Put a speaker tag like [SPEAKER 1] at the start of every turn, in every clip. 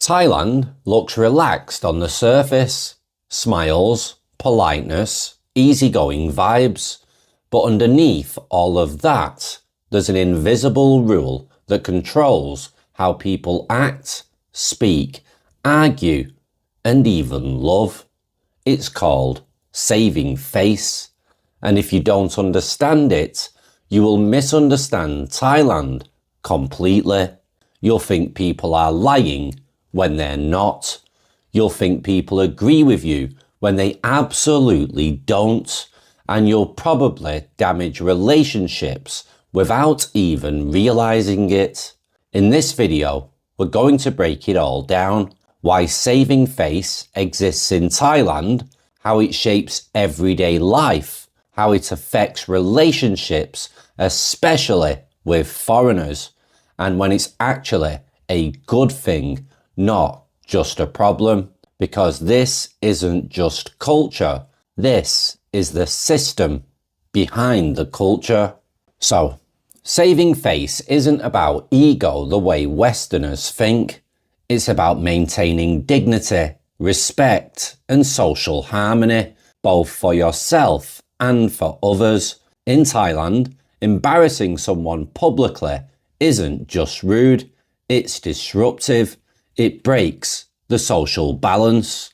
[SPEAKER 1] Thailand looks relaxed on the surface, smiles, politeness, easygoing vibes, but underneath all of that, there's an invisible rule that controls how people act, speak, argue, and even love. It's called saving face, and if you don't understand it, you will misunderstand Thailand completely. You'll think people are lying when they're not. You'll think people agree with you when they absolutely don't. And you'll probably damage relationships without even realizing it. In this video, we're going to break it all down. Why saving face exists in Thailand, how it shapes everyday life, how it affects relationships, especially with foreigners, and when it's actually a good thing, not just a problem, because this isn't just culture, this is the system behind the culture. So, saving face isn't about ego the way Westerners think. It's about maintaining dignity, respect, and social harmony, both for yourself and for others. In Thailand, embarrassing someone publicly isn't just rude, it's disruptive. It breaks the social balance.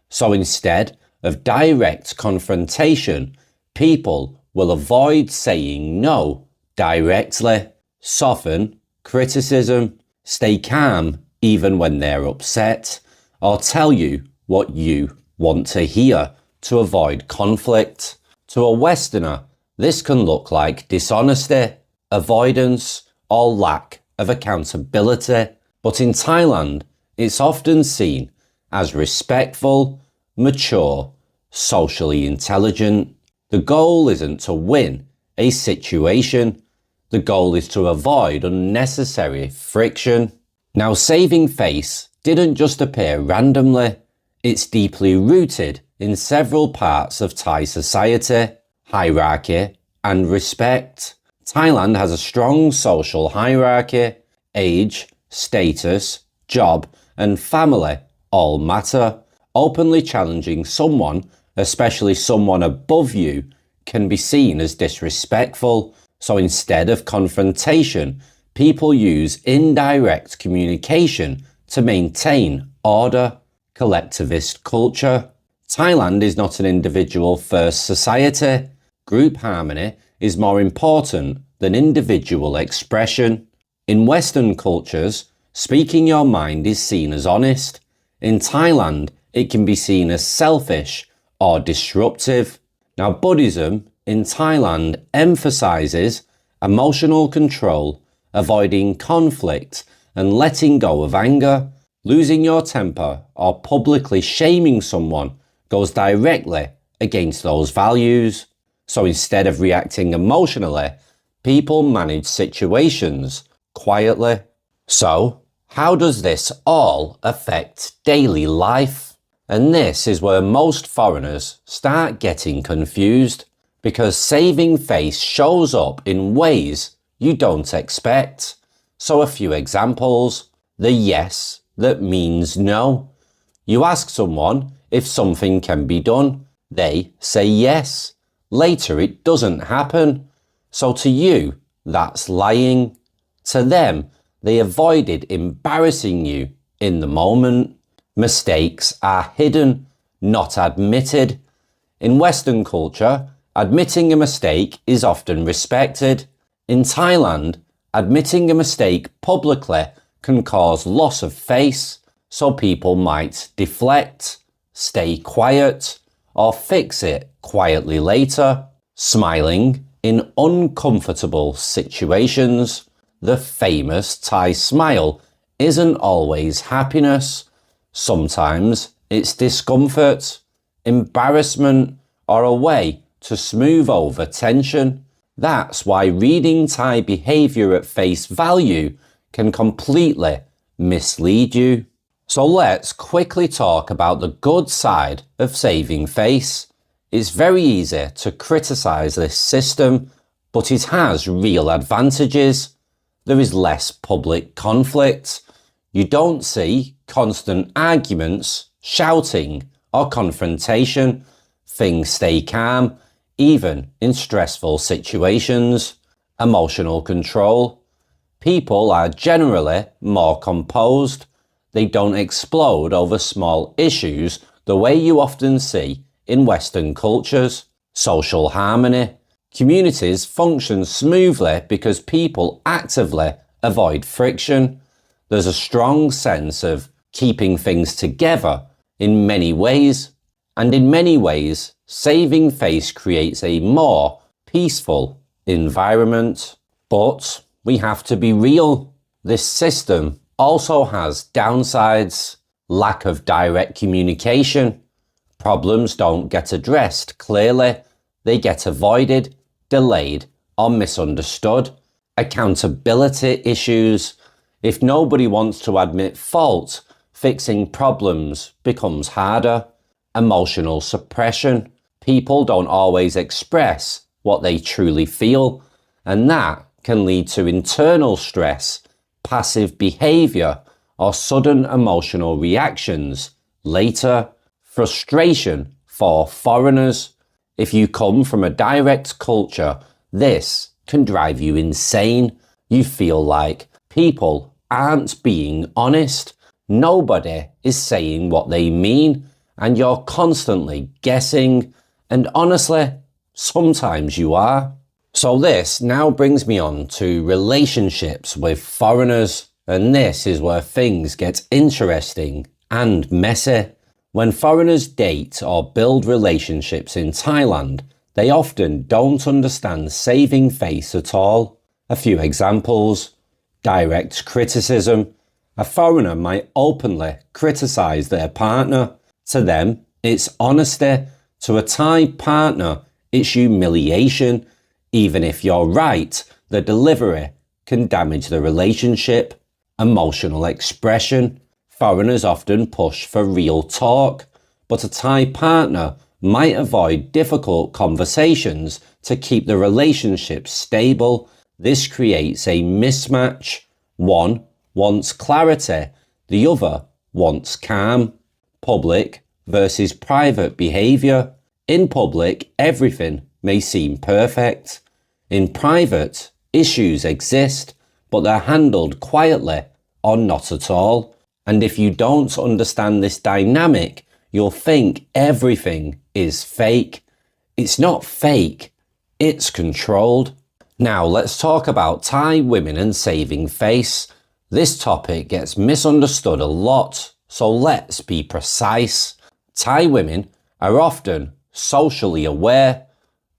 [SPEAKER 1] So instead of direct confrontation, people will avoid saying no directly, soften criticism, stay calm even when they're upset, or tell you what you want to hear to avoid conflict. To a Westerner, this can look like dishonesty, avoidance, or lack of accountability. But in Thailand, it's often seen as respectful, mature, socially intelligent. The goal isn't to win a situation. The goal is to avoid unnecessary friction. Now, saving face didn't just appear randomly. It's deeply rooted in several parts of Thai society, hierarchy, and respect. Thailand has a strong social hierarchy. Age, status, job, and family all matter. Openly challenging someone, especially someone above you, can be seen as disrespectful. So instead of confrontation, people use indirect communication to maintain order. Collectivist culture. Thailand is not an individual-first society. Group harmony is more important than individual expression. In Western cultures, speaking your mind is seen as honest. In Thailand, it can be seen as selfish or disruptive. Now, Buddhism in Thailand emphasizes emotional control, avoiding conflict, and letting go of anger. Losing your temper or publicly shaming someone goes directly against those values. So instead of reacting emotionally, people manage situations quietly. So, how does this all affect daily life? And this is where most foreigners start getting confused, because saving face shows up in ways you don't expect. So a few examples. The yes that means no. You ask someone if something can be done. They say yes. Later it doesn't happen. So to you, that's lying. To them, they avoided embarrassing you in the moment. Mistakes are hidden, not admitted. In Western culture, admitting a mistake is often respected. In Thailand, admitting a mistake publicly can cause loss of face, so people might deflect, stay quiet, or fix it quietly later. Smiling in uncomfortable situations. The famous Thai smile isn't always happiness. Sometimes it's discomfort, embarrassment, or a way to smooth over tension. That's why reading Thai behavior at face value can completely mislead you. So let's quickly talk about the good side of saving face. It's very easy to criticize this system, but it has real advantages. There is less public conflict. You don't see constant arguments, shouting, or confrontation. Things stay calm, even in stressful situations. Emotional control. People are generally more composed. They don't explode over small issues the way you often see in Western cultures. Social harmony. Communities function smoothly because people actively avoid friction. There's a strong sense of keeping things together in many ways, and in many ways, saving face creates a more peaceful environment. But we have to be real. This system also has downsides. Lack of direct communication. Problems don't get addressed clearly. They get avoided, delayed, or misunderstood. Accountability issues. If nobody wants to admit fault, fixing problems becomes harder. Emotional suppression. People don't always express what they truly feel, and that can lead to internal stress, passive behavior, or sudden emotional reactions later. Frustration for foreigners. If you come from a direct culture, this can drive you insane. You feel like people aren't being honest. Nobody is saying what they mean, and you're constantly guessing. And honestly, sometimes you are. So this now brings me on to relationships with foreigners, and this is where things get interesting and messy. When foreigners date or build relationships in Thailand, they often don't understand saving face at all. A few examples. Direct criticism. A foreigner might openly criticize their partner. To them, it's honesty. To a Thai partner, it's humiliation. Even if you're right, the delivery can damage the relationship. Emotional expression. Foreigners often push for real talk, but a Thai partner might avoid difficult conversations to keep the relationship stable. This creates a mismatch. One wants clarity, the other wants calm. Public versus private behavior. In public, everything may seem perfect. In private, issues exist, but they're handled quietly or not at all. And if you don't understand this dynamic, you'll think everything is fake. It's not fake, it's controlled. Now let's talk about Thai women and saving face. This topic gets misunderstood a lot, so let's be precise. Thai women are often socially aware,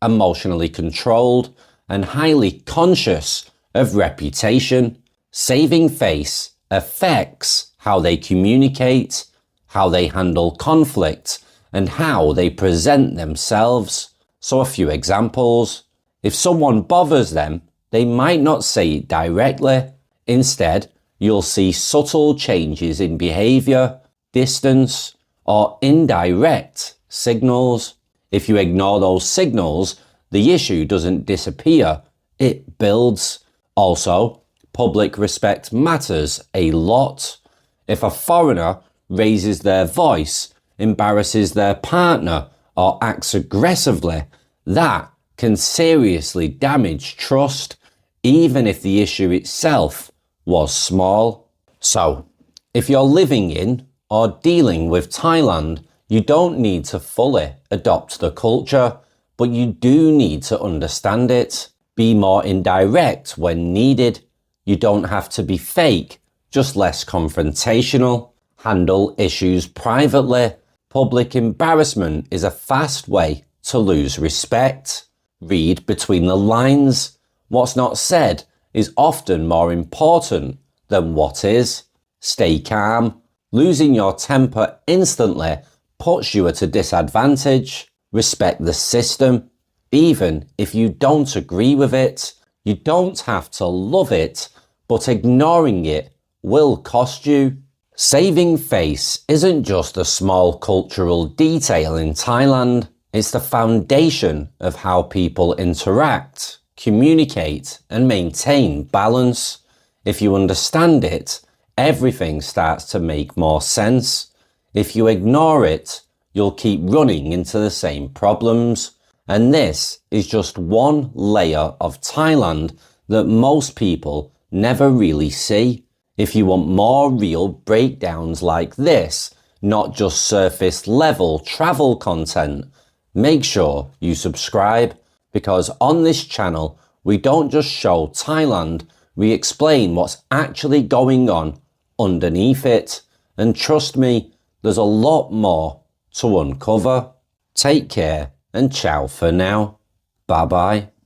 [SPEAKER 1] emotionally controlled, and highly conscious of reputation. Saving face affects how they communicate, how they handle conflict, and how they present themselves. So a few examples. If someone bothers them, they might not say it directly. Instead, you'll see subtle changes in behavior, distance, or indirect signals. If you ignore those signals, the issue doesn't disappear, it builds. Also, public respect matters a lot. If a foreigner raises their voice, embarrasses their partner, or acts aggressively, that can seriously damage trust, even if the issue itself was small. So, if you're living in or dealing with Thailand, you don't need to fully adopt the culture, but you do need to understand it. Be more indirect when needed. You don't have to be fake, just less confrontational. Handle issues privately. Public embarrassment is a fast way to lose respect. Read between the lines. What's not said is often more important than what is. Stay calm. Losing your temper instantly puts you at a disadvantage. Respect the system, even if you don't agree with it. You don't have to love it, but ignoring it will cost you. Saving face isn't just a small cultural detail in Thailand. It's the foundation of how people interact, communicate, and maintain balance. If you understand it, everything starts to make more sense. If you ignore it, you'll keep running into the same problems. And this is just one layer of Thailand that most people never really see. If you want more real breakdowns like this, not just surface level travel content, make sure you subscribe, because on this channel, we don't just show Thailand, we explain what's actually going on underneath it. And trust me, there's a lot more to uncover. Take care and ciao for now. Bye bye.